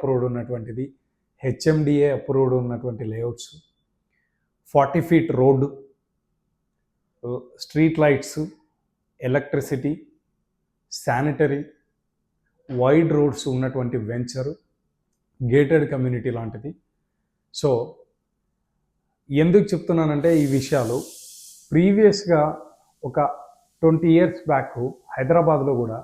Approved ఉన్నటువంటిది, HMDA approved ఉన్నటువంటి layouts, 40 feet road, street lights, electricity, sanitary, wide roads ఉన్నటువంటి venture, gated community లాంటిది. So ఎందుకు చెప్తున్నానంటే ఈ విషయాలు ప్రీవియస్గా ఒక 20 ఇయర్స్ బ్యాక్ హైదరాబాద్లో కూడా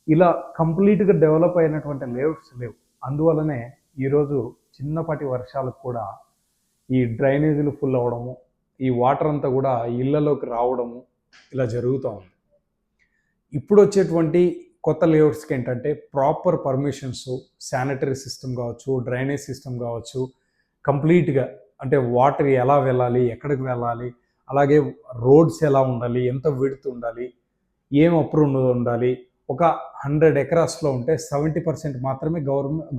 ఇలా కంప్లీట్గా డెవలప్ అయినటువంటి లేఅవుట్స్ లేవు. అందువల్లనే ఈరోజు చిన్నపాటి వర్షాలకు కూడా ఈ డ్రైనేజీలు ఫుల్ అవ్వడము, ఈ వాటర్ అంతా కూడా ఇళ్లలోకి రావడము ఇలా జరుగుతూ ఉంది. ఇప్పుడు వచ్చేటువంటి కొత్త లేఅవుట్స్కి ఏంటంటే ప్రాపర్ పర్మిషన్స్, శానిటరీ సిస్టమ్ కావచ్చు, డ్రైనేజ్ సిస్టమ్ కావచ్చు, కంప్లీట్గా అంటే వాటర్ ఎలా వెళ్ళాలి, ఎక్కడికి వెళ్ళాలి, అలాగే రోడ్స్ ఎలా ఉండాలి, ఎంత విడ్త్ ఉండాలి, ఏం అప్రూవ్ ఉండాలి. ఒక 100 ఎకరాస్లో ఉంటే 70% మాత్రమే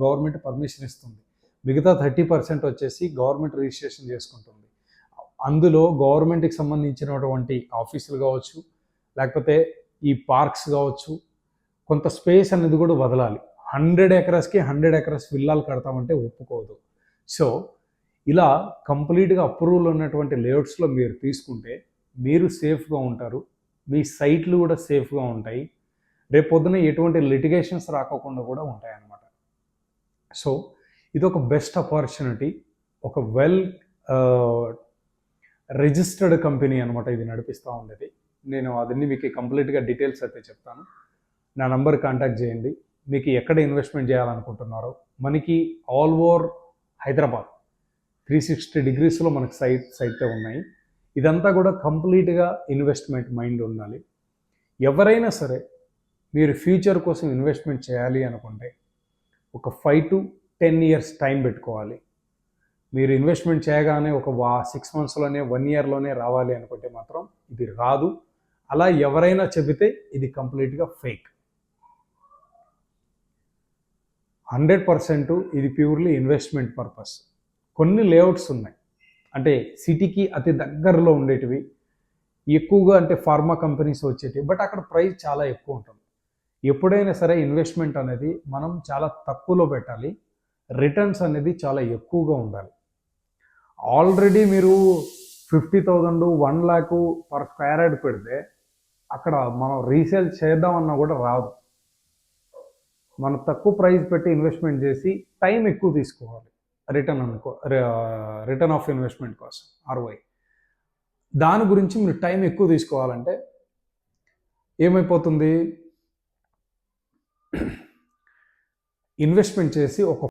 గవర్నమెంట్ పర్మిషన్ ఇస్తుంది. మిగతా 30% వచ్చేసి గవర్నమెంట్ రిజిస్ట్రేషన్ చేసుకుంటుంది. అందులో గవర్నమెంట్కి సంబంధించినటువంటి ఆఫీసులు కావచ్చు, లేకపోతే ఈ పార్క్స్ కావచ్చు, కొంత స్పేస్ అనేది కూడా వదలాలి. 100 ఎకరాస్కి 100 ఎకరాస్ విల్లాలు కడతామంటే ఒప్పుకోదు. సో ఇలా కంప్లీట్గా అప్రూవల్ ఉన్నటువంటి లేఅవుట్స్లో మీరు తీసుకుంటే మీరు సేఫ్గా ఉంటారు, మీ సైట్లు కూడా సేఫ్గా ఉంటాయి, రేపొద్దున ఎటువంటి లిటిగేషన్స్ రాకోకుండా కూడా ఉంటాయన్నమాట. సో ఇది ఒక బెస్ట్ ఆపర్చునిటీ, ఒక వెల్ రిజిస్టర్డ్ కంపెనీ అనమాట ఇది నడిపిస్తూ ఉండేది. నేను అదన్నీ మీకు కంప్లీట్గా డీటెయిల్స్ అయితే చెప్తాను. నా నంబర్ కాంటాక్ట్ చేయండి. మీకు ఎక్కడ ఇన్వెస్ట్మెంట్ చేయాలనుకుంటున్నారో మనకి ఆల్ ఓవర్ హైదరాబాద్ 360 డిగ్రీస్లో మనకు సైట్తో ఉన్నాయి. ఇదంతా కూడా కంప్లీట్గా ఇన్వెస్ట్మెంట్ మైండ్ ఉండాలి. ఎవరైనా సరే మీరు ఫ్యూచర్ కోసం ఇన్వెస్ట్మెంట్ చేయాలి అనుకుంటే ఒక 5 to 10 ఇయర్స్ టైం పెట్టుకోవాలి. మీరు ఇన్వెస్ట్మెంట్ చేయగానే ఒక 6 మంత్స్లోనే 1 ఇయర్లోనే రావాలి అనుకుంటే మాత్రం ఇది రాదు. అలా ఎవరైనా చెబితే ఇది కంప్లీట్గా ఫేక్. 100% ఇది ప్యూర్లీ ఇన్వెస్ట్మెంట్ పర్పస్. కొన్ని లేఅవుట్స్ ఉన్నాయి, అంటే సిటీకి అతి దగ్గరలో ఉండేటివి, ఎక్కువగా అంటే ఫార్మా కంపెనీస్ వచ్చేటివి, బట్ అక్కడ ప్రైస్ చాలా ఎక్కువ ఉంటుంది. ఎప్పుడైనా సరే ఇన్వెస్ట్మెంట్ అనేది మనం చాలా తక్కువలో పెట్టాలి, రిటర్న్స్ అనేది చాలా ఎక్కువగా ఉండాలి. ఆల్రెడీ మీరు 50,000 1 lakh పర్ స్క్వేర్ యార్డ్ పెడితే అక్కడ మనం రీసేల్ చేద్దామన్నా కూడా రాదు. మనం తక్కువ ప్రైస్ పెట్టి ఇన్వెస్ట్మెంట్ చేసి టైం ఎక్కువ తీసుకోవాలి రిటర్న్ ఆఫ్ ఇన్వెస్ట్మెంట్ కోసం, ROI. దాని గురించి మీరు టైం ఎక్కువ తీసుకోవాలంటే ఏమైపోతుంది, ఇన్వెస్ట్మెంట్ చేసి ఒక